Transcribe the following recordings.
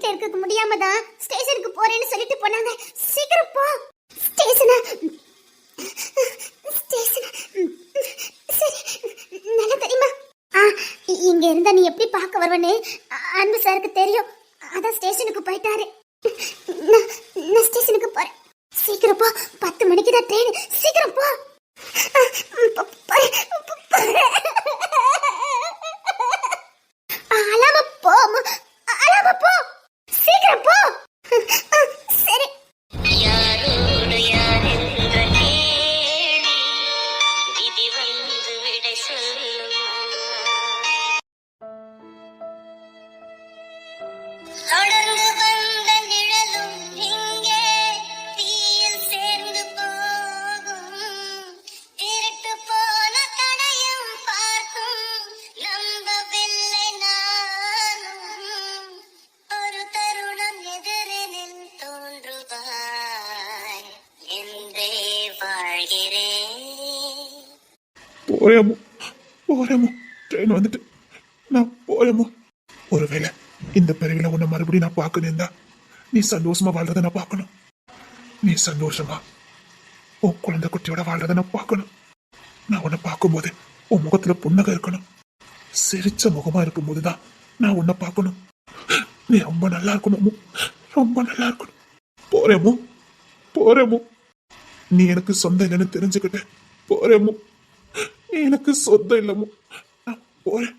வீட்ல இருக்க முடியாம தான் ஸ்டேஷனுக்கு போறேன்னு சொல்லிட்டு போனாங்க. சீக்கிரம் போ. ஸ்டேஷனா? ஸ்டேஷனா? சரி, நல்லா தெரியுமா? இங்க இருந்தா நீ எப்படி பார்க்க வருவன்னு அன்பு சாருக்கு தெரியும். அதான் ஸ்டேஷனுக்கு போயிட்டாரு. நான் ஸ்டேஷனுக்கு போறேன். சீக்கிரம் போ, 10 மணிக்கு தான் ட்ரெயின். சீக்கிரம் போ. அழாம போ, அழாம போ, சீக்கிரம் போ. சரி. போறேமோ போறேமோ, ட்ரெயின் வந்துட்டு நான் போறேமோ. ஒருவேளை இந்த பிறவில உன்னை மறுபடியும் நான் பார்க்கணும் தான், நீ சந்தோஷமா வாழ்றத நான் பார்க்கணும். நீ சந்தோஷமா உன் குழந்தை குட்டியோட வாழ்றத நான் பார்க்கணும். நான் உன்னை பார்க்கும்போது உன் முகத்துல புன்னகை இருக்கணும். சிரிச்ச முகமா இருக்கும்போது தான் நான் உன்னை பார்க்கணும். நீ ரொம்ப நல்லா இருக்கணும், ரொம்ப நல்லா இருக்கணும். போறேமோ போறேமோ, நீ எனக்கு சொந்தம் இல்லைன்னு தெரிஞ்சுக்கிட்ட. போறேமோ, நீ எனக்கு சொந்தம் இல்லமோ. நான் போறேன்.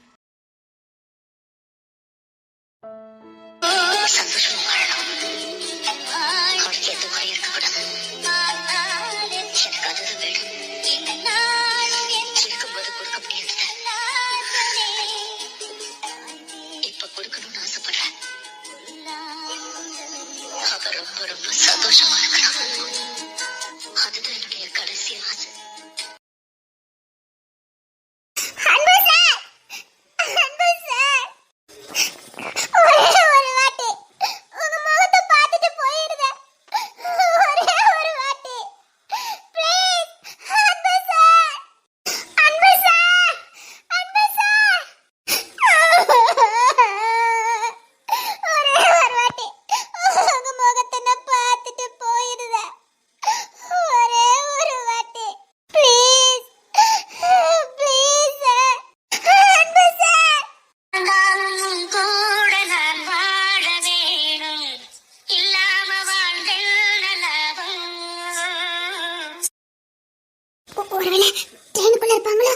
ஒருவேளை ட்ரெயினுக்குள்ள இருப்பாங்களா?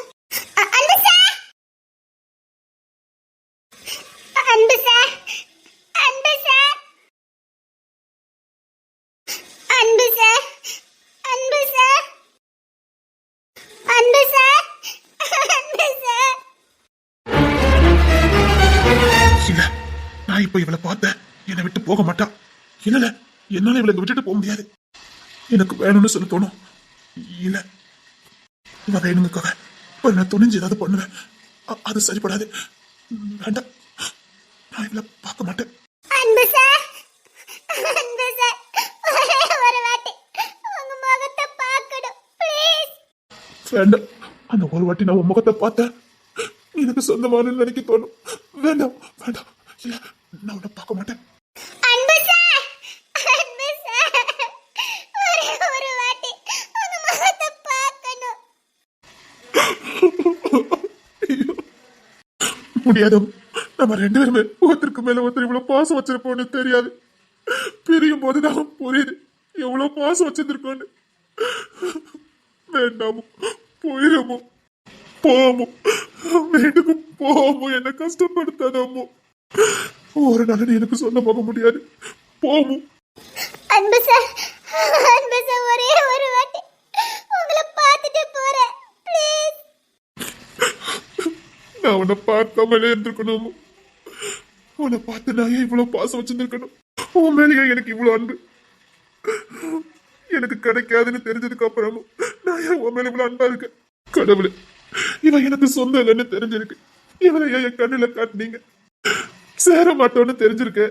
அன்பு சார், அன்பு சார், அன்பு சார், அன்பு சார், அன்பு சார், அன்பு சார், அன்பு சார். இல்ல, நான் இப்ப இவளை பார்த்தேன், என்னை விட்டு போக மாட்டா. இல்ல, என்னால இவளை விட்டுட்டு போக முடியாது. எனக்கு வேணும்னு சொல்ல தோணும். இல்ல, இவ வேணுங்கக்காக நான் துணிஞ்சு ஏதாவது பண்ணுவேன். அது சரிப்படாது. வேண்டாம், நான் இவளை பார்க்க மாட்டேன். அன்பு சார், அன்பு சார், ஒரு வாட்டி உங்க முகத்தை பார்க்கணும் ப்ளீஸ். வேண்டாம், அந்த ஒரு வாட்டி நான் உன் முகத்தை பார்த்தேன், எனக்கு சொந்தமான நினைக்க தோணும். வேண்டாம் வேண்டாம், இல்ல, நான் உன்னை பார்க்க மாட்டேன். அன்பு சார், அன்பு சார், ஒரு வாட்டி உங்க முகத்தை பார்க்கணும். முடியாது, நம்ம 2 பேருமே ஒருத்தருக்கு மேல ஒருத்தர் இவ்வளவு பாசம் வச்சிருப்போம்னு தெரியாது. பிரியும் போதுதான் புரியுது எவ்வளவு பாசம் வச்சிருக்கோன்னு. வேண்டாமோ, போயிடமோ, போமோ, வீட்டுக்கு போமோ, என்ன கஷ்டப்படுத்தாதமோ. ஒரு நாள் எனக்கு சொல்ல போக முடியாது. போமோ. அன்பு சார், அன்பு சார், ஒரே ஒரு வாட்டி உங்களை பார்த்துட்டு போறேன் ப்ளீஸ். நான் உன்னை பார்க்காமலே இருந்திருக்கணும். உன்னை பார்த்து நான் ஏன் இவ்வளவு பாசம் வச்சிருந்திருக்கணும்? உன் மேலேயே எனக்கு இவ்வளவு அன்பு எனக்கு கிடைக்காதுன்னு தெரிஞ்சதுக்கு அப்புறமும் நான் ஏன் உன் மேல இவ்வளவு அன்பா இருக்கேன்? கடவுளே, இவன் எனக்கு சொந்தம் இல்லைன்னு தெரிஞ்சிருக்கு. இவனை என் கண்ணுல காட்டினீங்க. சேர மாட்டோன்னு தெரிஞ்சிருக்க,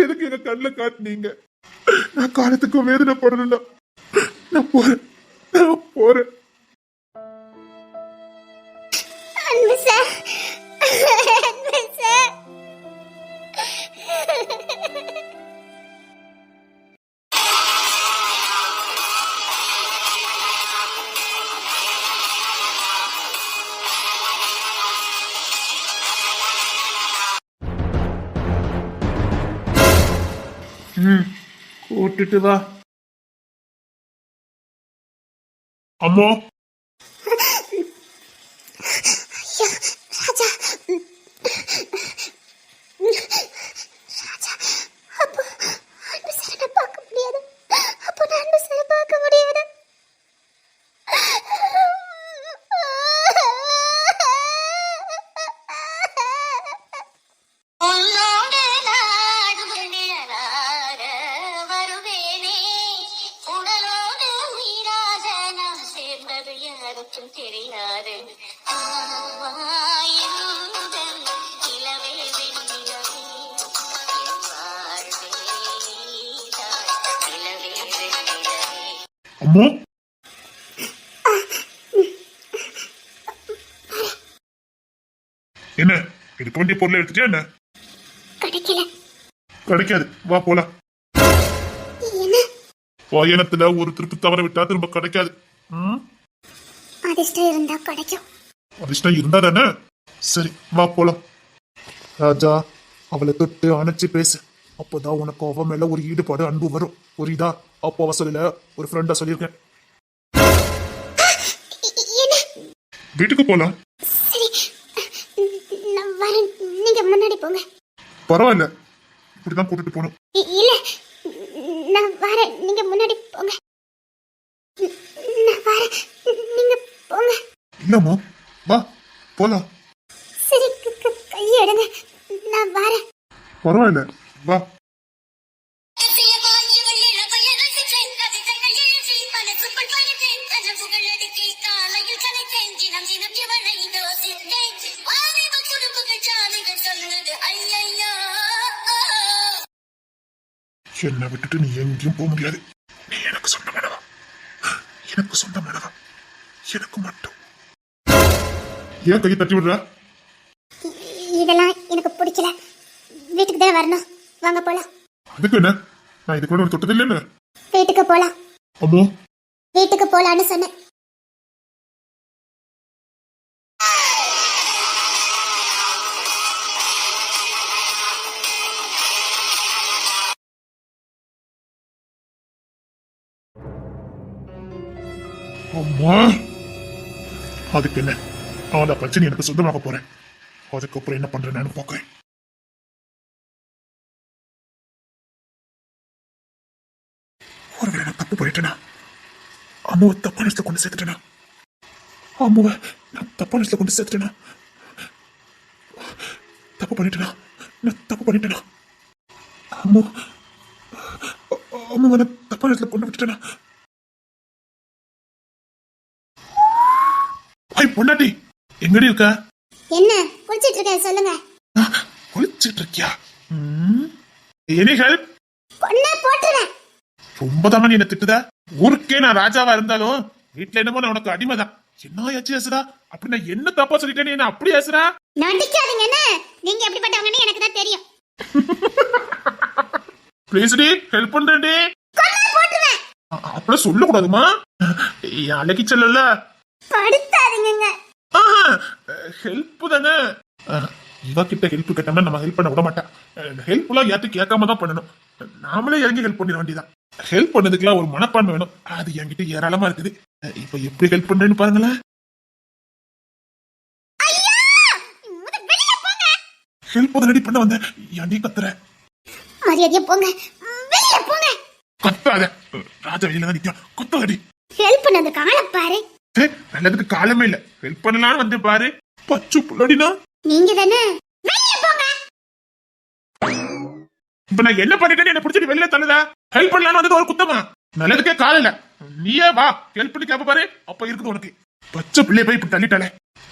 எதுக்கு எங்க கண்ணுல காட்டினீங்க? நான் காலத்துக்கும் வேதனை படணும்னா நான் போறேன், நான் போறேன். அன்பு சார், அன்பு சார். ம் கூட்டிட்டு வா. அம்மா ஐயோ, ராஜா. ராஜா, அப்போ அன்பு சாரை பார்க்க முடியாது. அப்போ நான் அன்பு சாரை பார்க்க முடியாது. உன்னோடு நாடும் நிழலாக வருவேனே, உடலோடு உயிராக நாம் சேர்ந்தது யாருக்கும் தெரியாது. ஆவாயிருந்தல் இளவே வெண்ணிலவே, என் வாழ்வே நீதான். இளவே வெண்ணிலவே. அம்மா என்ன எடுக்க வேண்டிய பொருளை எடுத்துட்டியா என்ன? கிடைக்கல. கிடைக்காது, வா போலாம். என்ன பயணத்துல ஒரு திருப்பி தவற விட்டா திரும்ப கிடைக்காது. அதிர்ஷ்டம் இருந்தா கிடைக்கும். அதிர்ஷ்டம் இருந்தா தானே. சரி வா போலாம். ராஜா, அவளை தொட்டு அணைச்சு பேசு. அப்போதான் உனக்கு அவ மேல ஒரு ஈடுபாடு அன்பு வரும். புரியுதா? அப்போ அவ சொல்லல, ஒரு ஃப்ரெண்டா சொல்லியிருக்கேன். என்ன? வீட்டுக்கு போலாம். சரி, நான் வரேன். நீங்க முன்னாடி போங்க. பரவாயில்ல, இப்படிதான் கூட்டிட்டு போகணும். இல்ல, நான் வரேன். நீங்க முன்னாடி போங்க. நான் வரேன். நீங்க போங்க. இல்லம்மா, வா போலாம். சரி, கையை எடுங்க. நான் வரேன். பரவாயில்ல, வா. சில பாஞ்சுகள் இளமையை ரசித்தேன், கவிதைகள் எழுதி மனசுக்குள் படித்தேன், கனவுகள் அடுக்கி காலையில் கலைத்தேன், தினம் தினம் இவனை யோசித்தேன். வாலிப துடுப்புகள் சாமிகள் சொன்னது ஐயையோ. என்னை விட்டுட்டு நீ எங்கேயும் போக முடியாது. நீ எனக்கு சொந்தமானவா, எனக்கு சொந்தமானவா, எனக்கு மட்டும். ஏன் கையை தட்டி விடுற? இதெல்லாம் எனக்கு பிடிக்கல. வீட்டுக்கு தான் வரணும். வாங்க போலாம். அதுக்கு என்ன? நான் இதுக்கு கூட தொட்டது இல்லைன்னு. வீட்டுக்கு போலாம். அம்மோ, வீட்டுக்கு போலான்னு சொன்னேன். அம்மா, அதுக்கு என்ன? அவளை பிரச்சனை எனக்கு சொந்தமாக போறேன். அதுக்கப்புறம் என்ன பண்றேன் நான் பாக்குறேன். ஒருவேளை நான் தப்பு பண்ணிட்டேனா? அம்மாவை தப்பான இடத்துல கொண்டு சேர்த்துட்டேனா? அம்மாவை நான் தப்பான இடத்துல கொண்டு சேர்த்துட்டேனா? தப்பு பண்ணிட்டேனா? நான் தப்பு பண்ணிட்டேனா? அம்மா, அம்மாவை நான் தப்பான இடத்துல கொண்டு விட்டுட்டேனா? ஐய் பொண்டாட்டி, எங்கடி இருக்க? என்ன குளிச்சிட்டு இருக்கேன்? சொல்லுங்க. குளிச்சிட்டு இருக்கியா? Any help? பொண்ணை போட்டுறேன். ரொம்ப தான் நீ என்ன திட்டுத. ஊருக்கே நான் ராஜாவா இருந்தாலும் வீட்டுல என்னமோ நான் உனக்கு அடிமைதான். என்ன ஆச்சு ஏசுறா? அப்படி நான் என்ன தப்பா சொல்லிட்டேன்னு என்ன அப்படி ஏசுறா? நடிக்காதீங்க. என்ன நீங்க எப்படிப்பட்டவங்கன்னு எனக்கு தான் தெரியும். ப்ளீஸ் டி, ஹெல்ப் பண்றேன்டி. கொன்னா போட்டுறேன். அப்படியே சொல்லக்கூடாதுமா. அழகி செல்லல. படுத்தாதீங்க. ஹெல்ப் தானே. இவகிட்ட ஹெல்ப் கேட்டோம்னா நம்ம ஹெல்ப் பண்ண விட மாட்டா. ஹெல்ப் எல்லாம் யார்ட்டும் கேட்காம தான் பண்ணணும். நாமளே இறங்கி ஹெல்ப் பண்ணிட வேண்டியதான். ஹெல்ப் பண்ணதுக்குலாம் ஒரு மனப்பான்மை வேணும். அது என்கிட்ட ஏராளமா இருக்குது. இப்ப எப்படி ஹெல்ப் பண்றேன்னு பாருங்களேன். ஹெல்ப் ரெடி பண்ண வந்தேன். ஏன்டி கத்துற? மரியாதையா போங்க. வெளிய போங்க. கத்தாத. ராஜா வெளியில தான் நிக்கான். கத்தாதடி. ஹெல்ப் பண்ணது காலை பாரு. நல்லதுக்கு காலமே இல்ல. ஹெல்ப் பண்ணலாம்னு வந்து பாரு. பச்சு புள்ளடினா நீங்க தானே. வெளிய போங்க. இப்ப நான் என்ன பண்ணிட்டேன்னு என்ன பிடிச்சிட்டு வெளியில தள்ளுதா? ஹெல்ப் பண்ணலாம்னு வந்தது ஒரு குத்தமா? நல்லதுக்கே கால இல்ல. நீயே வா, ஹெல்ப் பண்ணி கேப்ப பாரு. அப்ப இருக்குது உனக்கு. பச்சை பிள்ளைய போய் இப்படி தள்ளிட்டாலே.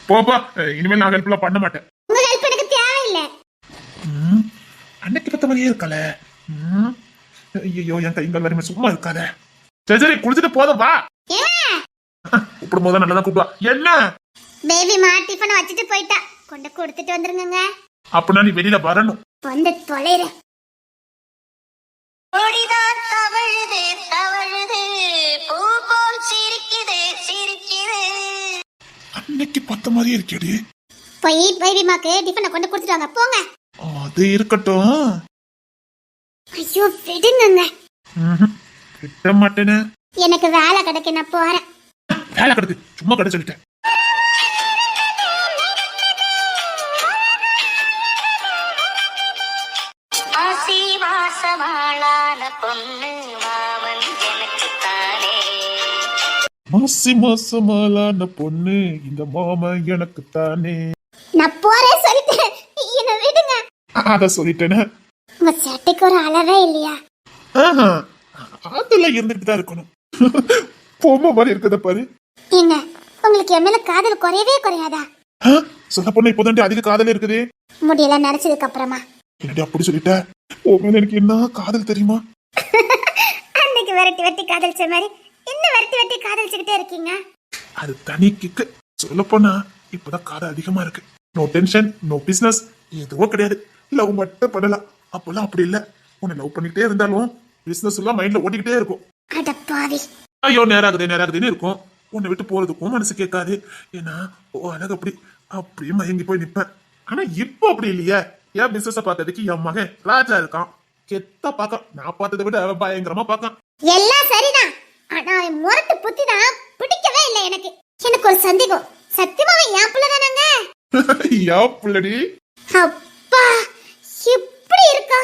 போப்பா, இனிமேல் நான் ஹெல்ப் எல்லாம் பண்ண மாட்டேன். உங்க ஹெல்ப் எனக்கு தேவையில்லை. அன்னைக்கு பத்த மாதிரியே இருக்கல. ஐயோ, என் கைகள் வரைமே சும்மா இருக்காத. சரி சரி, குளிச்சுட்டு போதும் வா. கூப்பிடும் போது நல்லதா கூப்பிடுவா. என்ன பேபி மா டிஃபன் வச்சுட்டு போயிட்டா. கொண்டு கொடுத்துட்டு வந்துருங்க. அப்படின்னா நீ வெளியில வரணும். வந்து தொலைறேன். கொடிதான் தவழுது தவழுது பூ போல் சிரிக்குது சிரிக்குது. அன்னைக்கு பார்த்த மாதிரியே இருக்கேடி. போய் பேபிமாக்கு டிஃபனை கொண்டு கொடுத்துட்டு வாங்க போங்க. அது இருக்கட்டும். ஐயோ விடுங்க. விட மாட்டேனே. எனக்கு வேலை கிடைக்க நான் போறேன். வேலை கிடக்கு சும்மா கடை சொல்லிட்டேன். ஆசி வாசமாளான பொண்ணு மாமன் எனக்கு தானே. மாசி மாசமாலான பொண்ணு இந்த மாமா எனக்கு தானே. நான் போறேன் சொல்லிட்டேன். என்ன விடுங்க. அத சொல்லிட்டேனே. உங்க சட்டைக்கு ஒரு அளவே இல்லையா? அதுல இருந்துட்டு தான் இருக்கணும். பொம்மை மாதிரி இருக்கத பாரு. ஏங்க உங்களுக்கு என் மேல காதல் குறையவே குறையாதா? சொல்ல பொண்ணு இப்போதான் அதிக காதல் இருக்குது. முடியல நினைச்சதுக்கு அப்புறமா என்னடி அப்படி சொல்லிட்ட? உண்மையில எனக்கு என்ன காதல் தெரியுமா? அன்னைக்கு விரட்டி வெட்டி காதலிச்ச மாதிரி இன்னும் விரட்டி வெட்டி காதலிச்சுக்கிட்டே இருக்கீங்க. அது தனி கிக்கு. சொல்ல போனா இப்பதான் காதல் அதிகமா இருக்கு. நோ டென்ஷன், நோ பிசினஸ், எதுவும் கிடையாது. லவ் மட்டும் பண்ணலாம். அப்பெல்லாம் அப்படி இல்ல. உன்னை லவ் பண்ணிக்கிட்டே இருந்தாலும் பிசினஸ் எல்லாம் மைண்ட்ல ஓட்டிக்கிட்டே இருக்கும். அட பாவி. ஐயோ நேராகுதுன்னு இருக்கும். உன்னை விட்டு போறதுக்கும் மனசு கேட்காது. ஏன்னா ஓ அழகு அப்படி அப்படியே மயங்கி போய் நிப்பேன். ஆனா இப்போ அப்படி இல்லையே. என் பிசினஸ பார்த்ததுக்கு என் மகன் ராஜா இருக்கான். கெத்தா பாக்க. நான் பார்த்ததை விட அவன் பயங்கரமா பாக்கான். எல்லாம் சரிதான். ஆனா அவன் முரட்டு புத்தி தான் பிடிக்கவே இல்லை எனக்கு. எனக்கு ஒரு சந்தேகம். சத்தியமாவே என் பிள்ளை தானாங்க? யா புள்ளடி. அப்பா இப்படி இருக்கா?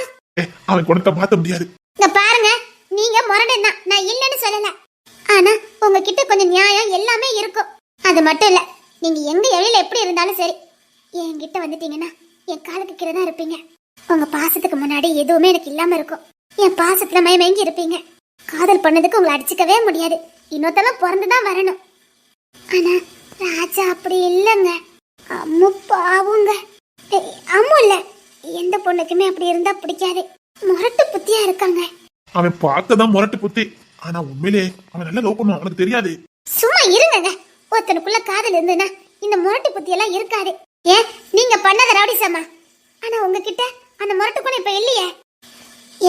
அவன் குணத்தை மாத்த முடியாது. இங்க பாருங்க, நீங்க முரடன் தான், நான் இல்லைன்னு சொல்லல. ஆனா உங்ககிட்ட கொஞ்சம் நியாயம் எல்லாமே இருக்கும். அது மட்டும் இல்ல, நீங்க எங்க எழில எப்படி இருந்தாலும் சரி என்கிட்ட வந்துட்டீங்கன்னா என் காலுக்கு கீழே தான் இருப்பீங்க. உங்க பாசத்துக்கு முன்னாடி எதுவுமே எனக்கு இல்லாம இருக்கும். என் பாசத்துல மயமயங்கி இருப்பீங்க. காதல் பண்ணதுக்கு உங்களை அடிச்சுக்கவே முடியாது. இன்னொருத்தவன் பிறந்துதான் வரணும். ஆனா ராஜா அப்படி இல்லைங்க. அம்மு பாவுங்க. அம்மு இல்ல, எந்த பொண்ணுக்குமே அப்படி இருந்தா பிடிக்காது. முரட்டு புத்தியா இருக்காங்க. அவன் பார்க்கதான் முரட்டு புத்தி. ஆனா உண்மையிலே அவன் நல்லா லவ் பண்ணுவான். அவனுக்கு தெரியாது. சும்மா இருங்க. ஒருத்தனுக்குள்ள காதல் இருந்துன்னா இந்த முரட்டு புத்தி எல்லாம் இருக்காது. ஏன் நீங்க பண்ணத ரவுடிசமா? ஆனா உங்ககிட்ட அந்த முரட்டு குணம் இப்ப இல்லையே.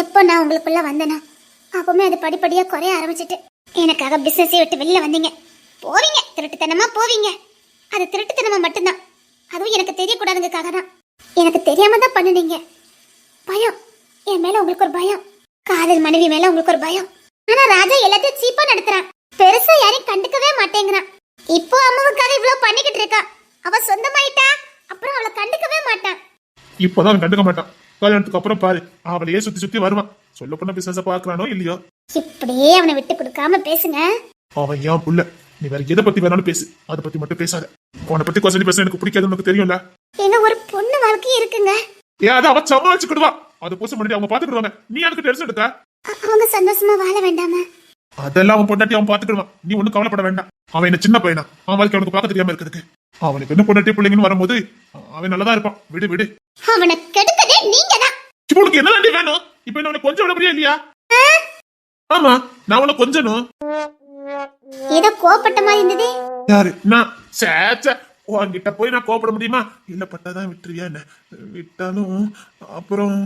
எப்போ நான் உங்களுக்குள்ள வந்தேனா அப்பவுமே அது படிப்படியா குறைய ஆரம்பிச்சிட்டு எனக்காக பிசினஸை விட்டு வெளில வந்தீங்க. போவீங்க, திருட்டுத்தனமா போவீங்க. அது திருட்டுத்தனமா மட்டும்தான். அதுவும் எனக்கு தெரியக்கூடாதுங்கிறதுக்காக தான். எனக்கு தெரியாம தான் பண்ணுனீங்க. பயம், என் மேல உங்களுக்கு ஒரு பயம். காதல் மனைவி மேல உங்களுக்கு ஒரு பயம். ஆனா ராஜா எல்லாத்தையும் சீப்பா நடத்துறான். பெருசா யாரையும் கண்டுக்கவே மாட்டேங்கிறான். இப்போ அம்மாவுக்காக இவ்வளவு பண்ணிக்கிட்டு இருக்கா. அவ சொந்தமாயிட்டா அப்புறம் அவளை கண்டுக்கவே மாட்டான். இப்பதான் அவன் கண்டுக்க மாட்டான். கல்யாணத்துக்கு அப்புறம் பாரு, அவளையே சுத்தி சுத்தி வருவான். சொல்ல போன பிசினஸ பாக்குறானோ இல்லையோ. இப்படியே அவனை விட்டு கொடுக்காம பேசுங்க. அவன் ஏன் புள்ள. நீ வேற எதை பத்தி வேணாலும் பேசு, அதை பத்தி மட்டும் பேசாத. அவனை பத்தி கொஞ்சம் பேச எனக்கு பிடிக்காது, உனக்கு தெரியும்ல. ஏங்க ஒரு பொண்ணு வாழ்க்கை இருக்குங்க. அதை அவன் சமாளிச்சுக்கிடுவா. அது புதுசு பண்ணி அவங்க பாத்துக்கிடுவாங்க. நீ அதுக்கு டென்ஷன் எடுக்க. அவங்க சந்தோஷமா வாழ வேண்டாமா? அதெல்லாம் அவன் பொண்டாட்டி அவன் பாத்துக்கிடுவான். நீ ஒன்னும் கவலைப்பட வேண்டாம். அவன் என்ன சின்ன பையனா? அவன் வாழ்க்கை அவனுக்கு பார்க்க தெரியாம இருக்கிறதுக்கு. அவனுக்கு என்ன பொண்டாட்டி பிள்ளைங்கன்னு வரும்போது அவன் நல்லதா இருப்பான். விடு விடு. அவனை கெடுக்கதே நீங்க தான். இப்போ உனக்கு என்ன தாண்டி வேணும்? இப்ப என்ன உனக்கு கொஞ்சம் விட முடியா இல்லையா? ஆமா, நான் உனக்கு கொஞ்சணும். ஏதோ கோபப்பட்ட மாதிரி இருந்தது. யாரு? நான் சேச்ச உன்கிட்ட போய் நான் கோபப்பட முடியுமா? இல்ல பட்டாதான் விட்டுருவியா என்ன? விட்டாலும் அப்புறம்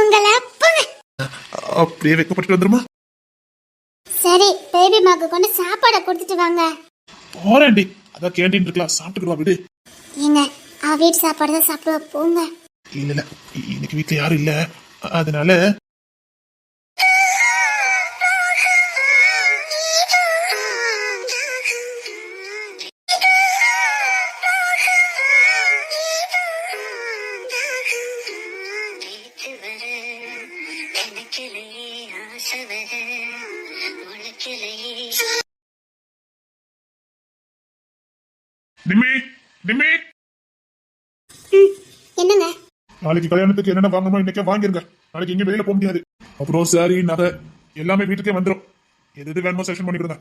உங்களை அப்பங்க. அப்படியே வைக்கப்பட்டு வந்துருமா? சரி, பேபி மாக்கு கொண்டு சாப்பாடை கொடுத்துட்டு வாங்க. போறேன்டி. அதான் கேண்டீன் இருக்கலாம், சாப்பிட்டுக்கிடுவா விடு. ஏங்க அவ வீட்டு சாப்பாடு தான் சாப்பிடுவா, போங்க. இல்ல இன்னைக்கு வீட்டுல யாரும் இல்ல, அதனால நிம்மி நிம்மி என்னங்க நாளைக்கு கல்யாணத்துக்கு என்னென்ன வாங்கணுமோ இன்னைக்கே வாங்கிருங்க. நாளைக்கு எங்க வெளியில போக முடியாது. அப்புறம் சாரி நகை எல்லாமே வீட்டுக்கே வந்துடும். எது வேணுமோ செலக்ஷன் பண்ணிடுங்க.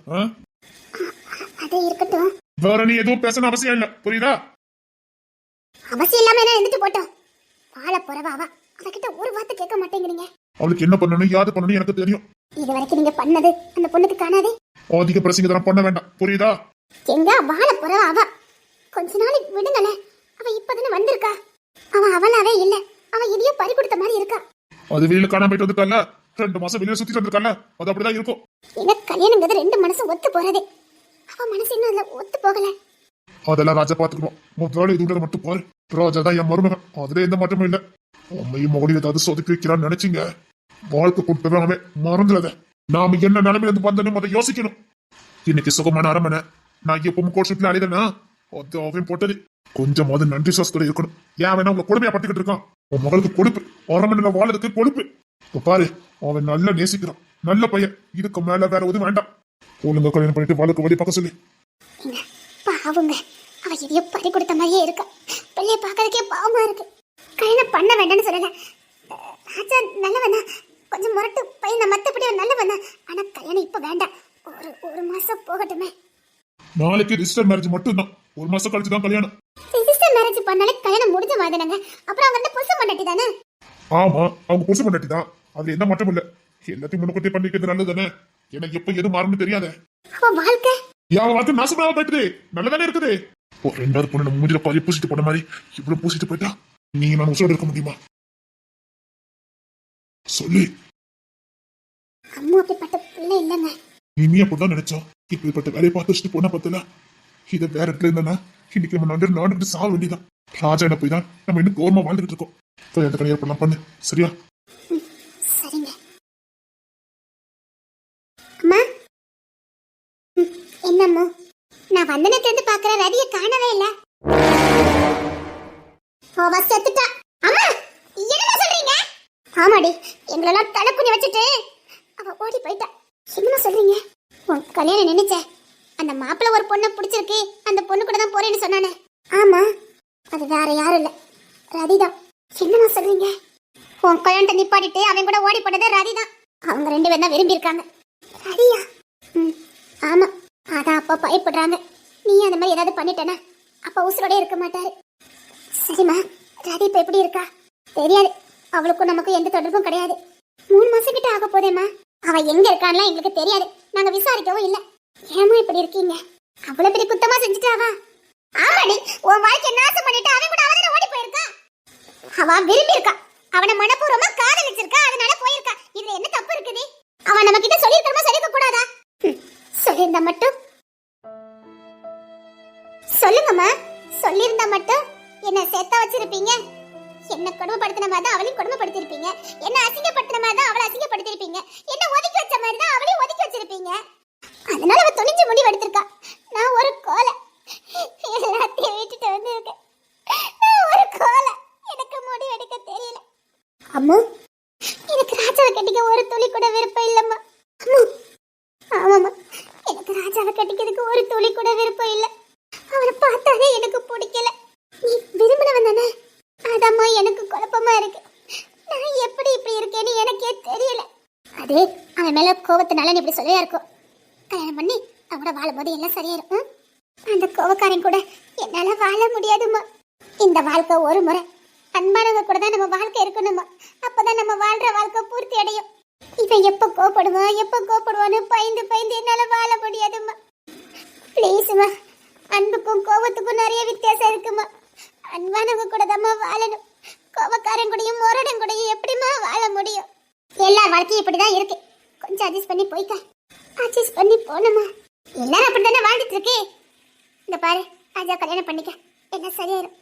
அது இருக்கட்டும். வேற நீ எதுவும் பேசணும் அவசியம் இல்ல, புரியுதா? அவசியம் இல்லாம என்ன இருந்துட்டு போட்டோம். வாழ போறவாவா அவகிட்ட ஒரு வார்த்தை கேட்க மாட்டேங்கிறீங்க. அவளுக்கு என்ன பண்ணணும் யாது பண்ணணும் எனக்கு தெரியும். இது வரைக்கும் நீங்க பண்ணது அந்த பொண்ணுக்கு காணாதே. அதிக பிரசங்கதனம் பண்ண வேண்டாம், புரியுதா? எங்க வாழ போறவா அவ. கொஞ்ச நாளைக்கு விடுங்களே. அவ இப்பதானே வந்திருக்கா. அவ அவளாவே இல்ல. அவ இதையோ பறி கொடுத்த மாதிரி இருக்கா. அது வெளியில காணாம போயிட்டு வந்துட்டால, 2 மாசம் வெளியே சுத்திட்டு வந்திருக்கல, அது அப்படிதான் இருக்கும். எனக்கு கல்யாணங்கிறது 2 மனசு ஒத்து போறதே. அவ மனசு இன்னும் அதுல ஒத்து போகல. அதெல்லாம் ராஜா பாத்துக்கணும். முதல்ல இது மட்டும் பாரு. ராஜா தான் என் மருமகன், அதுல எந்த மாற்றமும் இல்ல. உண்மையும் மகளையும் ஏதாவது சொதுக்கி வைக்கிறான்னு நினைச்சீங்க, வாழ்க்கை கொடுத்தவன் அவன் மறந்துடாத. நாம என்ன நிலைமையில இருந்து வந்தோம் அதை யோசிக்கணும். இன்னைக்கு சுகமான அரமனை நான் எப்பவும் கோட்ஷீட்ல அழிதனா, அது அவன் போட்டது. கொஞ்சமாவது நன்றி சாஸ்திரம் இருக்கணும். ஏன் வேணா உங்களை கொடுமையா பட்டுக்கிட்டு இருக்கான். உன் மகளுக்கு கொழுப்பு, அரமனையில வாழறதுக்கு கொழுப்பு. இப்ப பாரு, அவன் நல்லா நேசிக்கிறான், நல்ல பையன். இதுக்கு மேல வேற எதுவும் வேண்டாம். ஒழுங்கா கல்யாணம் பண்ணிட்டு வாழ்க்கை வழி பார்க்க சொல்லி. பாவுங்க, அவ எதையோ பறி கொடுத்த மாதிரியே இருக்கா. பிள்ளைய பாக்கிறதுக்கே பாவமா இருக்கு. கல்யாணம் பண்ண வேண்டாம்னு சொல்லல. ராஜா நல்லவனா, கொஞ்சம் முரட்டு பையன், மத்தபடி நல்லவனா. ஆனா கல்யாணம் இப்ப வேண்டாம். ஒரு மாசம் போகட்டுமே. நாளைக்கு ரிஜிஸ்டர் மேரேஜ் மட்டும் தான், 1 மாசம் கழிச்சு தான் கல்யாணம். ரிஜிஸ்டர் மேரேஜ் பண்ணாலே கல்யாணம் முடிஞ்ச மாதிரிங்க. அப்புறம் அவங்க புருஷன் பண்ணட்டி தானே. ஆமா, அவங்க புருஷன் பண்ணட்டி தான், அதுல எந்த மாற்றம் இல்ல. எல்லாத்தையும் முன்னுக்கூட்டி பண்ணிக்கிறது நல்லது தானே. எனக்கு எப்ப எது மாறும்னு தெரியாத. அவன் வாழ்க்கை என் வாழ்க்கை நாசமா போயிட்டுது, நல்லதானே இருக்குது. ஒரு 2வது பொண்ணு நம்ம மூஞ்சில பாதி பூசிட்டு போன மாதிரி இவ்வளவு பூசிட்டு போயிட்டா நீங்க நான் உசுரோட இருக்க முடியுமா சொல்லு. அம்மா அப்படிப்பட்ட பிள்ளை இல்லைங்க. நீ அப்படிதான் நினைச்சோம். இப்படிப்பட்ட வேலையை பார்த்து வச்சுட்டு போனா பத்தல. இதை வேற இடத்துல இருந்தா இன்னைக்கு நம்ம நாடு சாக வேண்டியதான். ராஜா என்ன போய் தான் நம்ம இன்னும் கௌரவமா வாழ்ந்துட்டு இருக்கோம். கல்யாணத்தை கல்யாணம் பண்ணலாம் பண்ணு, சரியா? சரிங்க. அம்மா, என்னம்மா நான் வந்தனத்துல இருந்து பாக்குற ரதியை காணவே இல்ல. அவ செத்துட்டா. அம்மா, என்னமா சொல்றீங்க? ஆமாடி, எங்களெல்லாம் தலக்குனி வச்சுட்டு அவ ஓடி போயிட்டா. என்னமா சொல்றீங்க? உன் கல்யாணம் நினைச்ச அந்த மாப்பிள்ள ஒரு பொண்ணை பிடிச்சிருக்கு, அந்த பொண்ணு கூட தான் போறேன்னு சொன்னானே. ஆமா, அது வேற யாரும் இல்ல, ரதிதான். என்னமா சொல்றீங்க? உன் கல்யாணத்தை நிப்பாட்டிட்டு அவன் கூட ஓடி போனதே ரதிதான். அவங்க 2 பேரும் தான் விரும்பி இருக்காங்க. ரதியா? ஆமா, அதான் அப்பா பயப்படுறாங்க. நீ அந்த மாதிரி ஏதாவது பண்ணிட்டேனா அப்பா உசுரோட இருக்க மாட்டாரு. சரிம்மா, ரதி இப்ப எப்படி இருக்கா? தெரியாது, அவளுக்கும் நமக்கும் எந்த தொடர்பும் கிடையாது. 3 மாசம் கிட்ட ஆக போதேம்மா. அவ எங்க இருக்கான்லாம் எங்களுக்கு தெரியாது, நாங்க விசாரிக்கவும் இல்ல. ஏமா இப்படி இருக்கீங்க? அவ்வளவு பெரிய குத்தமா செஞ்சுட்டாவா? ஆமாடி, உன் வாழ்க்கை நாசம் பண்ணிட்டு அவன் கூட அவதான ஓடி போயிருக்கா. அவ விரும்பி இருக்கா, அவனை மனப்பூர்வமா காதலிச்சிருக்கா, அதனால போயிருக்கா. இதுல என்ன தப்பு இருக்குது? அவன் நம்ம கிட்ட சொல்லிருக்கணுமா, சொல்லிருக்க கூடாதா? சொல்லியிருந்தா மட்டும் சொல்லுங்கம்மா. சொல்லியிருந்தா மட்டும் என்ன சேர்த்தா வச்சிருப்பீங்க? என்ன கொடுமைப்படுத்தின மாதிரி தான் அவளையும் கொடுமைப்படுத்திருப்பீங்க. என்ன அசிங்கப்படுத்தின மாதிரி தான் அவளை அசிங்கப்படுத்திருப்பீங்க. என்ன ஒதுக்கி வச்ச மாதிரி தான் அவளையும் ஒதுக்கி வச்சிருப்பீங்க. அதனால அவ துணிஞ்சு முடிவு எடுத்திருக்கா. நான் ஒரு கோலை, எல்லாத்தையும் விட்டுட்டு வந்திருக்கேன். நான் ஒரு கோலை, எனக்கு முடிவு எடுக்க தெரியல. அம்மா, எனக்கு ராஜாவை கட்டிக்க ஒரு துளி கூட விருப்பம் இல்லம்மா. அம்மா, ஆமாம்மா, எனக்கு ராஜாவை கட்டிக்கிறதுக்கு ஒரு துளி கூட விருப்பம் இல்லை. அவனை பார்த்தாலே எனக்கு பிடிக்கல. நீ விரும்பினவன் தானே, அதம்மா எனக்கு குழப்பமா இருக்கு. நான் எப்படி இப்படி இருக்கேன்னு எனக்கே தெரியல. அது அவன் மேல கோபத்தினால நீ இப்படி சொல்லியா இருக்கும். கல்யாணம் பண்ணி அவனோட வாழும்போது எல்லாம் சரியாயிருக்கும். அந்த கோபக்காரன் கூட என்னால வாழ முடியாதுமா. இந்த வாழ்க்கை ஒரு முறை, அன்பானவங்க கூட தான் நம்ம வாழ்க்கை இருக்கணுமா. அப்பதான் நம்ம வாழ்ற வாழ்க்கை பூர்த்தி அடையும். இவன் எப்ப கோபப்படுவான்னு பயந்து பயந்து என்னால வாழ முடியாதுமா. பிளீஸ்மா, அன்புக்கும் கோபத்துக்கும் நிறைய வித்தியாசம் இருக்குமா. அன்பானவங்க கூட தான் வாழணும். கோபக்காரன் கூடயும் முரடன் கூடயும் எப்படிமா வாழ முடியும்? எல்லா வாழ்க்கையும் இப்படிதான் இருக்கு. கொஞ்சம் அட்ஜஸ்ட் பண்ணி போய்க்க. அட்ஜஸ்ட் பண்ணி போனமா. எல்லாரும் அப்படித்தானே வாழ்ந்துட்டு இருக்கு. இந்த பாரு, ராஜா கல்யாணம் பண்ணிக்க, எல்லாம் சரியாயிரும்.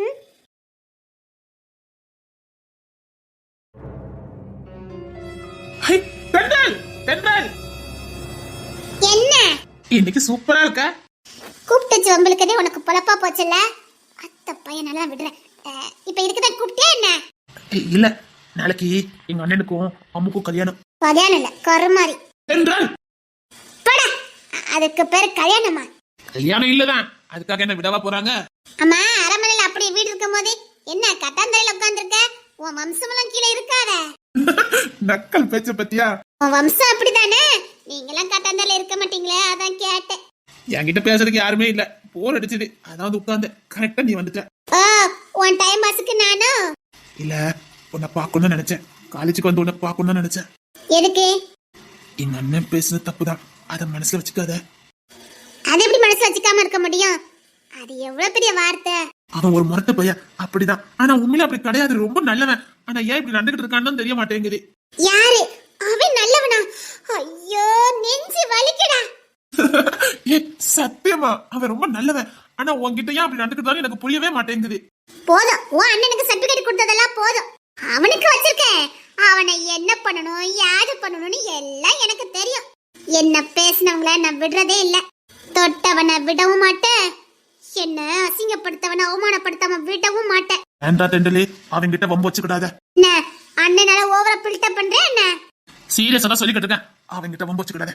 என்ன இன்னைக்கு சூப்பரா இருக்க. கூப்பிட்டு வம்பளுக்கதே உனக்கு பொழப்பா போச்சுல்ல. அத்த பையனெல்லாம் விடுறேன். இப்ப இதுக்குதான் கூப்பிட்டே என்ன? இல்ல, நாளைக்கு எங்க அண்ணனுக்கும் அம்முக்கும் கல்யாணம். கல்யாணம் இல்ல, கருமாரி என்றால் அதுக்கு பேரு கல்யாணமா? கல்யாணம் இல்லதான், அதுக்காக என்ன விடவா போறாங்க? அம்மா, அரமனையில அப்படி வீடு இருக்கும் போது என்ன கட்டாந்தரையில உட்கார்ந்துருக்க? உன் வம்சமெல்லாம் கீழே இருக்காத. நக்கல் பேச்ச பத்தியா? உன் வம்சம் அப்படிதானே, நீங்கெல்லாம் கட்டாந்தரையில இருக்க மாட்டீங்களே, அதான் கேட்டேன். என்கிட்ட பேசுறதுக்கு யாருமே இல்ல, போர் அடிச்சது, அதாவது உட்கார்ந்து. கரெக்டா நீ வந்துட்ட. உன் டைம் பாஸுக்கு நானும் இல்ல, உன்னை பார்க்கணும்னு நினைச்சேன். காலேஜுக்கு வந்து உன்னை பார்க்கணும்னு நினைச்சேன். எதுக்கு? எங்க அண்ணன் பேசுனது தப்புதான், அத மனசுல வச்சுக்காத. அது எப்படி மனசுல வச்சுக்காம இருக்க முடியும்? அது எவ்வளவு பெரிய வார்த்தை. அவன் ஒரு முரட்ட பையன், அப்படிதான். ஆனா உண்மையில அப்படி கிடையாது, ரொம்ப நல்லவன். ஆனா ஏன் இப்படி நடந்துகிட்டு இருக்கான்னு தெரிய மாட்டேங்குது. யாரு அவன்? நல்ல வலிக்குடா. ஏ சத்தியமா அவன் ரொம்ப நல்லவன். ஆனா உன்கிட்ட ஏன் அப்படி நடந்துக்கிட்டாலும் எனக்கு புரியவே மாட்டேங்குது. போதும், உன் அண்ணனுக்கு சர்டிபிகேட் கொடுத்ததெல்லாம் போதும். அவனுக்கு வச்சிருக்கேன். அவனை என்ன பண்ணணும் யாது பண்ணணும்னு எல்லாம் எனக்கு தெரியும். என்ன பேசினவங்கள நான் விடுறதே இல்ல. தொட்டவனை விடவும் மாட்டேன், என்ன அசிங்கப்படுத்தவனை அவமானப்படுத்தாம விடவும் மாட்டேன். ஏண்டா தெண்டலி அவன்கிட்ட வம்பு வச்சுக்கிடாத. என்ன அண்ணனால ஓவரா பில்டப் பண்றேன் என்ன? சீரியஸா தான் சொல்லிக்கிட்டு இருக்கேன். அவன்கிட்ட வம்பு வச்சுக்கிடாத.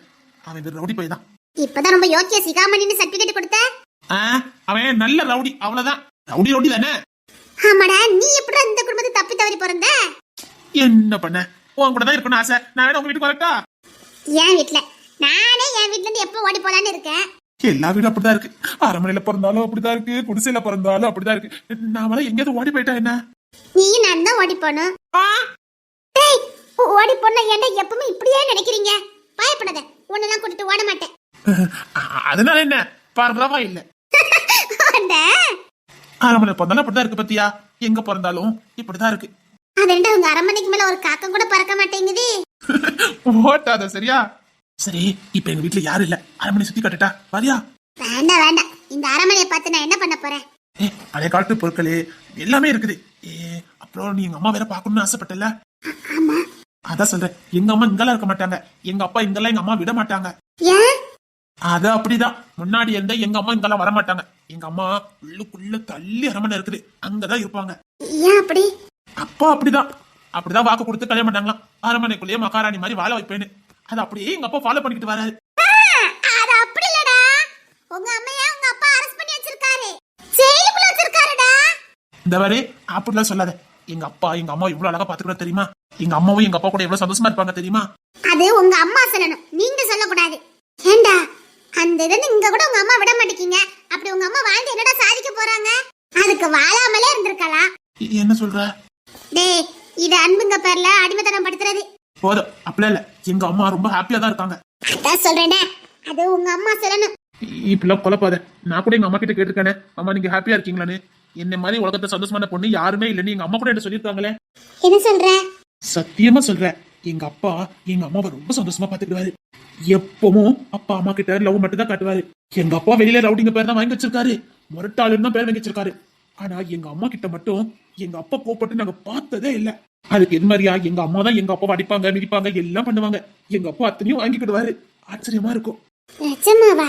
அவன் ரவுடி போய் தான். இப்பதான் ரொம்ப யோக்கிய சிகாமணின்னு சர்டிபிகேட் கொடுத்த. அவன் நல்ல ரவுடி, அவ்வளவுதான். ரவுடி ரவுடி தானே. ஆமாடா, நீ எப்படி இந்த குடும்பத்தை தப்பி தவறி பிறந்த? என்ன பண்ண, உன் கூட தான் இருக்கணும் ஆசை. நான் வேணா உங்க வீட்டுக்கு வரட்டா? என் வீட்டுல நானே என் வீட்டுல இருந்து எப்ப ஓடி போலான்னு இருக்கேன். எல்லா வீடும் அப்படிதான் இருக்கு. அரண்மனையில பிறந்தாலும் அப்படிதான் இருக்கு, குடிசையில பிறந்தாலும் அப்படிதான் இருக்கு. நாம எங்கேயாவது ஓடி போயிட்டா என்ன? நீ நான் தான் ஓடி போகணும். டேய், ஓடி போனா ஏன்டா எப்பவுமே இப்படியே நினைக்கிறீங்க? பயப்படாத, உன்னெல்லாம் கூட்டிட்டு ஓட மாட்டேன். அதனால என்ன, பரவாயில்ல. அரண்மனை பிறந்தாலும் அப்படிதான் இருக்கு பத்தியா. எங்க பிறந்தாலும் இப்படிதான் இருக்கு. அது ரெண்டு உங்க அரண்மனைக்கு மேல ஒரு காக்கம் கூட பறக்க மாட்டேங்குது. ஓட்டாத சரியா? சரி, இப்ப எங்க வீட்டுல யாரும் இல்ல. அரண்மனை சுத்தி காட்டுட்டா வரியா? வேண்டாம் வேண்டாம், இந்த அரண்மனையை பார்த்து நான் என்ன பண்ண போறேன்? பழைய காலத்து பொருட்களே எல்லாமே இருக்குது. அப்புறம் நீ எங்க அம்மா வேற பாக்கணும்னு ஆசைப்பட்டல. ஆமா, அதான் சொல்றேன். எங்க அம்மா இங்கெல்லாம் இருக்க மாட்டாங்க. எங்க அப்பா இங்கெல்லாம் எங்க அம்மா விட மாட்டாங்க. ஏன்? அது அப்படிதான். முன்னாடி இருந்த எங்க அம்மா இங்கெல்லாம் வர மாட்டாங்க. எங்க அம்மா உள்ளுக்குள்ள தள்ளி அரண்மனை இருக்குது, அங்கதான் இருப்பாங்க. ஏன் அப்படி? அப்பா அப்படிதான் வாக்கு கொடுத்து கல்யாணம் பண்ணாங்களாம். அரண்மனைக்குள்ளேயே மகாராணி மாதிரி வாழ வைப்பேன்னு. அது அப்படியே எங்க அப்பா ஃபாலோ பண்ணிக்கிட்டு வராரு. அது அப்படி இல்லடா, உங்க அம்மையா உங்க அப்பா அரெஸ்ட் பண்ணி வச்சிருக்காரு, ஜெயிலுக்குள்ள வச்சிருக்காருடா. இந்த மாதிரி அப்படிலாம் சொல்லாத. எங்க அப்பா எங்க அம்மா இவ்வளவு அழகா பாத்துக்கிற தெரியுமா? எங்க அம்மாவும் எங்க அப்பா கூட எவ்வளவு சந்தோஷமா இருப்பாங்க தெரியுமா? அது உங்க அம்மா சொல்லணும், நீங்க சொல்லக்கூடாது. ஏண்டா, அந்த இதை இங்க கூட உங்க அம்மா விட மாட்டேங்க. அப்படி உங்க அம்மா வாழ்ந்து என்னடா சாதிக்க போறாங்க? அதுக்கு வாழாமலே இருந்திருக்கலாம். என்ன சொல்ற? டேய், இது அன்புங்க பேர்ல அடிமைத்தனம் படுத்துறது. போதும், அப்படிலாம் இல்ல. எங்க அம்மா ரொம்ப ஹாப்பியா தான் இருக்காங்க. அதான் சொல்றேன்டா, அது உங்க அம்மா சொல்லணும். இப்பெல்லாம் குழப்பாத. நான் கூட எங்க அம்மா கிட்ட கேட்டிருக்கேனே, அம்மா நீங்க ஹாப்பியா இருக்கீங்களான்னு. என்ன மாதிரி உலகத்தை சந்தோஷமான பொண்ணு யாருமே இல்லைன்னு எங்க அம்மா கூட என்ன சொல்லியிருக்காங்களே. என்ன சொல்ற? சத்தியமா சொல்றேன். எங்க அப்பா எங்க அம்மாவை ரொம்ப சந்தோஷமா பாத்துக்கிடுவாரு. எப்பவும் அப்பா அம்மா கிட்ட லவ் மட்டும் தான் காட்டுவாரு. எங்க அப்பா வெளியில ரவுடிங்க பேர் தான் வாங்கி வச்சிருக்காரு, முரட்டாளுன்னு தான் பேர் வாங்கி வச்சிருக்காரு. ஆனா எங்க அம்மா கிட்ட மட்டும் எங்க அப்பா கோபப்பட்டு நாங்க பார்த்ததே இல்ல. அதுக்கு எது மாதிரியா எங்க அம்மா தான் எங்க அப்பா அடிப்பாங்க மிதிப்பாங்க எல்லாம் பண்ணுவாங்க. எங்க அப்பா அத்தனையும் வாங்கிக்கிடுவாரு. ஆச்சரியமா இருக்கும். நிஜமாவா?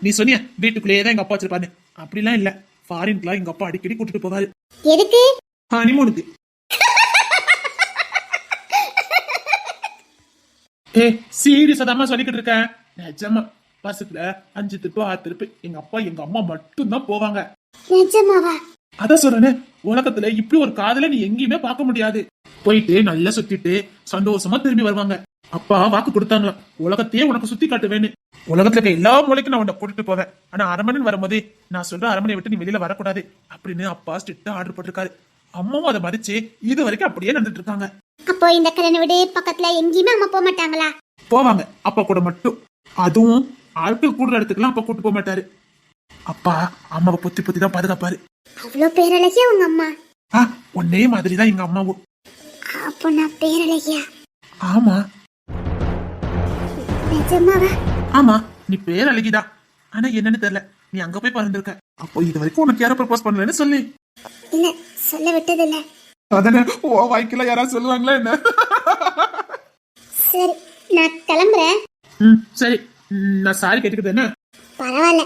நீ சொன்னிய வீட்டுக்குள்ளேயே தான் எங்க அப்பா வச்சிருப்பாரு. அப்படிலாம் இல்ல, ஃபாரின்க்குலாம் எங்க அப்பா அடிக்கடி கூட்டிட்டு போவாரு. எதுக்கு? ஹனிமூனுக்கு. சீரியஸா தான் சொல்லிக்கிட்டு இருக்கேன். நிஜமா வருஷத்துல 5 ட்ரிப்பு 6 ட்ரிப்பு எங்க அப்பா எங்க அம்மா மட்டும் தான் போவாங்க. நிஜமாவா? அதான் சொல்றேனே, உலகத்துல இப்படி ஒரு காதல நீ எங்கேயுமே பார்க்க முடியாது. போயிட்டு நல்லா சுத்திட்டு சந்தோஷமா திரும்பி வருவாங்க. அப்பா வாக்கு கொடுத்தாங்களா, உலகத்தையே உனக்கு சுத்தி காட்டுவேன்னு. உலகத்துல இருக்க எல்லா மூலைக்கும் நான் உன்னை கூட்டிட்டு போவேன். ஆனா அரண்மனை வரும்போது நான் சொல்ற அரண்மனையை விட்டு நீ வெளியில வரக்கூடாது அப்படின்னு அப்பா ஸ்ட்ரிக்டா ஆர்டர் போட்டிருக்காரு. அம்மாவும் அதை மதிச்சு இது வரைக்கும் அப்படியே நடந்துட்டு இருக்காங்க. அப்போ இந்த கல்யாண வீடு பக்கத்துல எங்கேயுமே அம்மா போக மாட்டாங்களா? போவாங்க, அப்பா கூட மட்டும். அதுவும் ஆட்கள் கூடுற இடத்துக்குலாம் அப்பா கூட்டு போக மாட்டாரு. அப்பா அம்மாவை பொத்தி பொத்தி தான் பாதுகாப்பாரு. அவ்வளவு பேரழகியா உங்க அம்மா? ஒன்னே மாதிரிதான் எங்க அம்மாவும். அப்போ நான் பேரழகியா? ஆமா. நிஜமாவா? ஆமா, நீ பேரழகிதான். ஆனா என்னன்னு தெரியல, நீ அங்க போய் பறந்துருக்க. அப்போ இது வரைக்கும் உனக்கு யாரும் ப்ரப்போஸ் பண்ணலன்னு சொல்லி? இல்ல, சொல்ல விட்டது இல்ல. அதானே, ஓ வாய்க்கல யாராவது சொல்லுவாங்களா என்ன? சரி, நான் கிளம்புறேன். சரி, நான் சாரி கேட்டுக்கிட்டு என்ன? பரவாயில்ல,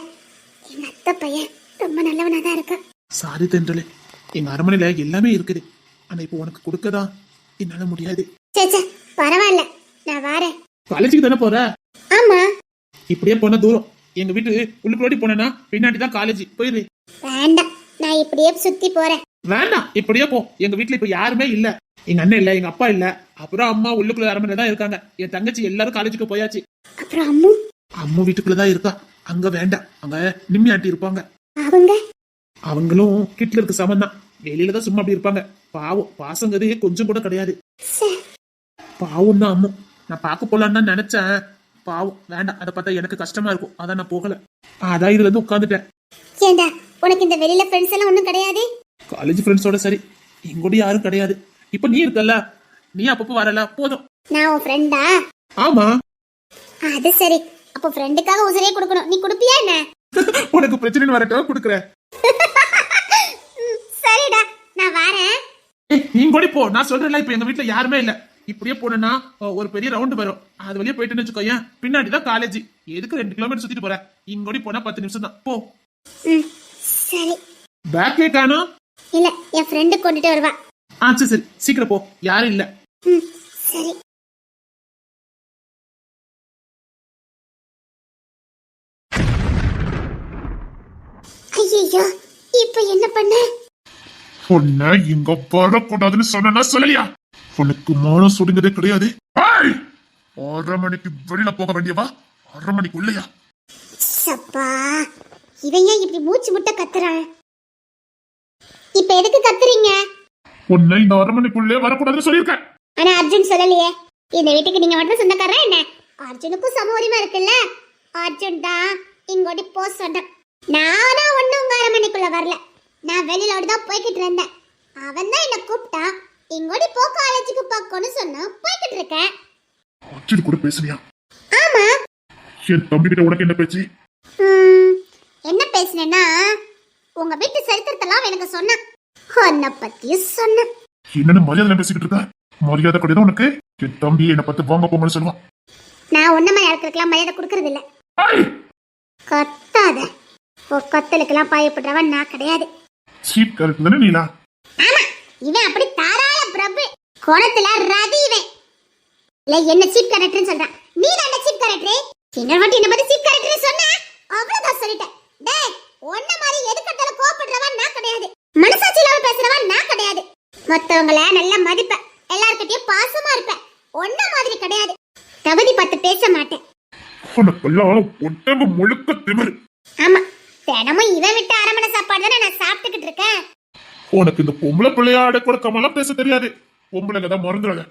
எங்க அத்தை பையன் ரொம்ப நல்லவனா தான் இருக்க. சாரி தென்றலே, எங்க அரண்மனையில எல்லாமே இருக்குது. ஆனா இப்போ உனக்கு கொடுக்கதான் என்னால முடியாது. சே, பரவாயில்ல, நான் வரேன். காலேஜுக்கு தானே போற? ஆமா. இப்படியே போன தூரம். எங்க வீட்டு உள்ளுக்குள்ளோடி போனா பின்னாடி தான் காலேஜ். போயிரு. வேண்டாம், நான் இப்படியே சுத்தி போறேன். வேண்டாம், இப்படியே போ. எங்க வீட்டுல இப்ப யாருமே இல்ல. எங்க அண்ணன் இல்ல, எங்க அப்பா இல்ல, அப்புறம் அம்மா உள்ளுக்குள்ள அரண்மனை தான் இருக்காங்க. என் தங்கச்சி எல்லாரும் காலேஜுக்கு போயாச்சு. அப்புறம் அம்மு? அம்மா வீட்டுக்குள்ளதான் இருக்கா. அங்க வேண்டாம், அங்க நிம்மி ஆண்டி இருப்பாங்க. அவங்களும் ஹிட்லருக்கு சமம் தான். வெளியில தான் சும்மா அப்படி இருப்பாங்க. பாவம், பாசங்கிறது கொஞ்சம் கூட கிடையாது. பாவம் தான் அம்மு. நான் பார்க்க போலான்னு தான் நினைச்சேன். பாவம், வேண்டாம். அதை பார்த்தா எனக்கு கஷ்டமா இருக்கும். அதான் நான் போகல. அதான் இதுல இருந்து உட்காந்துட்டேன். ஏண்டா, உனக்கு இந்த வெளியில ஃப்ரெண்ட்ஸ் எல்லாம் ஒண்ணும் கிடையாது? காலேஜ் ஃப்ரெண்ட்ஸோட சரி, இங்கூட யாரும் கிடையாது. இப்ப நீ இருக்கல, நீ அப்பப்போ வரல போதும். நான் உன் ஃப்ரெண்டா? ஆமா. அது சரி. அப்போ ஃப்ரெண்டுக்காக உசிரே கொடுக்கணும். நீ கொடுப்பியா என்ன? உனக்கு பிரச்சனைன்னு வரட்டும் கொடுக்குறேன். சரிடா, நான் வரேன். நீங்க கூட போ. நான் சொல்றேன்ல, இப்ப எங்க வீட்டுல யாருமே இல்ல. இப்படியே போனா ஒரு பெரிய ரவுண்ட் வரும். அது வழியா போயிட்டு வச்சுக்கோயேன், பின்னாடிதான் காலேஜ். எதுக்கு 2 கிலோமீட்டர் சுத்திட்டு போற? இங்க ஓடி போனா 10 நிமிஷம் தான். போ. சரி. பேக்கே காணோம். இல்ல, என் ஃப்ரெண்டு கொண்டுட்டு வருவா. சரி சரி, சீக்கிரம் போ. யாரும் இல்ல. சரி. ஐயோ, இப்ப என்ன பண்ண? உன்னை இங்க வரக்கூடாதுன்னு சொன்னா சொல்லலையா? உனக்கு மானம் சுடுங்கதே கிடையாது. 1/2 மணிக்கு வெளியில போக வேண்டியவா 1/2 மணிக்குள்ளையா? சப்பா, இவன் ஏன் இப்படி மூச்சு முட்ட கத்துறான்? இப்ப எதுக்கு கத்துறீங்க? உன்னை இந்த 1/2 மணிக்குள்ளே வரக்கூடாதுன்னு சொல்லியிருக்கேன். ஆனா அர்ஜுன் சொல்லலையே. இந்த வீட்டுக்கு நீங்க மட்டும் சொந்தக்காரா என்ன? அர்ஜுனுக்கும் சம உரிமை இருக்குல்ல. அர்ஜுன் தான் இங்கோடி போ சொன்னான். நானா ஒண்ணும் உங்க 1/2 மணிக்குள்ள வரல. நான் வெளியில தான் போய்கிட்டு இருந்தேன். அவன் தான் என்ன கூப்பிட்டான். இங்கோடி போ, காலேஜுக்கு பார்க்கணும்னு சொன்னா போய்கிட்டு இருக்கேன். அர்ஜுன் கூட பேசுனியா? ஆமா. என் தம்பி கிட்ட உனக்கு என்ன பேச்சு? என்ன பேசினேன்னா, உங்க வீட்டு சரித்திரத்தெல்லாம் எனக்கு சொன்ன. உன்னை பத்தி சொன்ன. என்னன்னு மரியாதை பேசிக்கிட்டு இருக்க? மரியாதை கிடையாது உனக்கு? என் தம்பி என்னை பார்த்து வாங்க போங்கன்னு சொல்லுவான். நான் ஒன்னமா யாருக்கெல்லாம் மரியாதை கொடுக்கறது இல்ல. கத்தாத. கத்தலுக்கெல்லாம் பாயப்படுறவன் நான் கிடையாது. சீப் கரெக்ட் தானே நீலா? ஆமா, இவன் அப்படி தாராள பிரபு கோணத்துல ரதி இவன். இல்ல, என்ன சீப் கரெக்டர்னு சொல்றான். நீ தான் சீப் கரெக்டர். இன்னொரு வாட்டி என்ன பத்தி சீப் கரெக்டர் சொன்னா அவ்வளவுதான் சொல்லிட்டேன். டேய், ஒன்ன மாதிரி எதுக்கட்டாலும் கோபப்படுறவன் நான் கிடையாது. மனசாட்சி இல்லாம பேசுறவன் நான் கிடையாது. மத்தவங்கள நல்லா மதிப்பேன். எல்லார்கிட்டயும் பாசமா இருப்பேன். ஒன்ன மாதிரி கிடையாது. தகுதி பார்த்து பேச மாட்டேன். உனக்கெல்லாம் உடம்பு முழுக்க திமிரு. ஆமா, தினமும் இவன் விட்டு 1/2 மணி சாப்பாடு தானே நான் சாப்பிட்டுக்கிட்டு இருக்கேன். உனக்கு இந்த பொம்பளை பிள்ளையாட கூட கமலாம் பேச தெரியாது. பொம்பளைங்க தான் மறந்துடாத.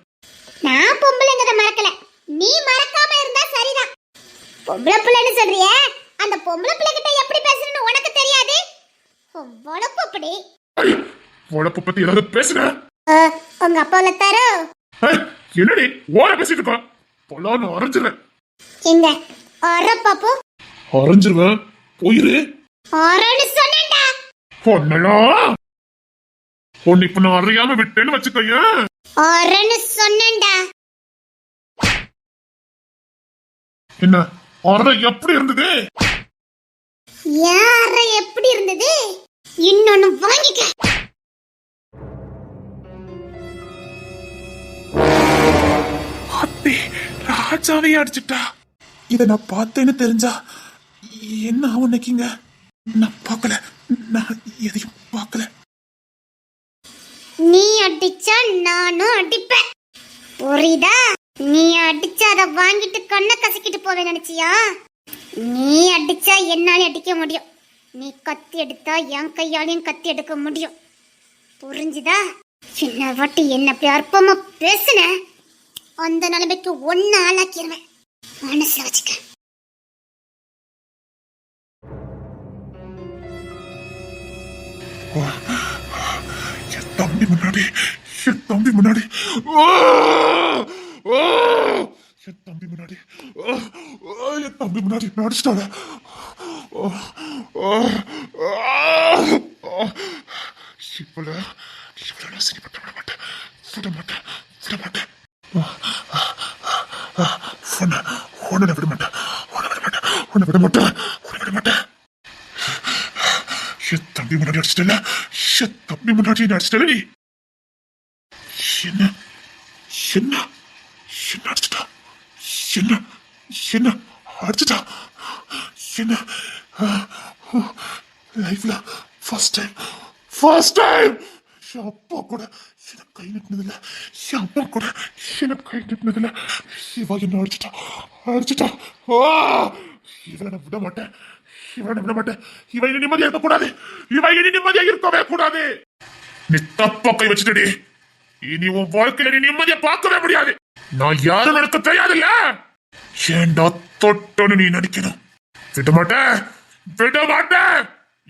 நான் பொம்பளைங்கத மறக்கல. நீ மறக்காம இருந்தா சரிதான். பொம்பளை பிள்ளைன்னு சொல்றியே, அந்த பொம்பளை பிள்ளை கிட்ட எப்படி பேசணும்னு உனக்கு தெரியாது. பொம்பளப்பு அப்படி. உழப்பு பத்தி ஏதாவது பேசுற? உங்க அப்பா லத்தாரோ? என்னடி ஓர பேசிட்டு இருக்கா? பொலான்னு அரைஞ்சிருவேன். எங்க அற பாப்போ? அரைஞ்சிருவேன். போயிரு. அறன்னு சொன்னேன்டா. பொண்ணலா பொண்ணு இப்ப நான் அறியாம விட்டேன்னு வச்சுக்கோங்க. அறன்னு சொன்னேன்டா. என்ன அற எப்படி இருந்தது? யார எப்படி இருந்தது? இன்னொன்னு வாங்கிக்க. அத்தி ராஜாவே அடிச்சுட்டா. இத நான் பார்த்தேன்னு தெரிஞ்சா என்ன ஆகும் நினைக்கீங்க? நான் பார்க்கல. நான் எதையும் பார்க்கல. நீ அடிச்சா நானும் அடிப்பேன். புரியுதா? நீ அடிச்சா அதை வாங்கிட்டு கண்ணை கசக்கிட்டு போவேன் நினைச்சியா? நீ அடிச்சா என்னாலே அடிக்க முடியும். நீ கத்தி எடுத்தா என் கையாலையும் கத்தி எடுக்க முடியும். புரிஞ்சுதா? சின்ன வாட்டி என்ன அப்படி அற்பமா பேசுன, அந்த நிலைமைக்கு ஒன்னு ஆளாக்கிடுவேன். மனசுல வச்சுக்க. என் தம்பி முன்னாடி என் தம்பி முன்னாடி என் தம்பி முன்னாடி என் தம்பி முன்னாடி நடிச்சிட்டாங்க. இவ்வளோ நான் சரிப்பட்ட விட மாட்டேன். விட மாட்டேன். விட மாட்டேன். உன்னை விட மாட்டேன். உன்னை விட மாட்டேன். உன்னை விட மாட்டேன். உன்னை விட மாட்டேன். என் தம்பி முன்னாடி அடிச்சிட்டல. என் தம்பி முன்னாடி அடிச்சிட்டல. நீ என்ன என்ன என்ன அடிச்சிட்டா? என்ன என்ன அடிச்சிட்டா? என்ன லைஃப்ல ஃபர்ஸ்ட் டைம் அப்பா கூட எனக்கு கை நிட்டுனதில்ல. அப்பா கூட எனக்கு கை நிட்டுனதில்ல. இவ என்ன அடிச்சிட்டா. இவனை விட மாட்டேன். இவன் இனி நிம்மதியா இருக்கக்கூடாது. இவன் இனி நிம்மதியா இருக்கவே கூடாது. நீ தப்பா கை வச்சுட்டடி. இனி உன் வாழ்க்கையில நீ நிம்மதியா பார்க்கவே முடியாது. நான் யாரும் எனக்கு தெரியாதுல்ல. ஏண்டா தொட்டனு நீ நடிக்கணும். விட மாட்டேன்.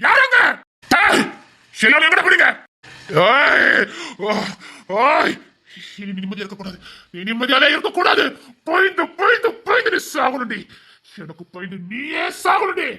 யாருங்க எல்லாரும் எங்கட பிடிங்க. இனி நீ நிம்மதியா இருக்கக்கூடாது. நீ நிம்மதியாலே இருக்கக்கூடாது. பயந்து பயந்து பயந்து நீ சாகணும்டி. எனக்கு பயந்து நீயே சாகணும்டி.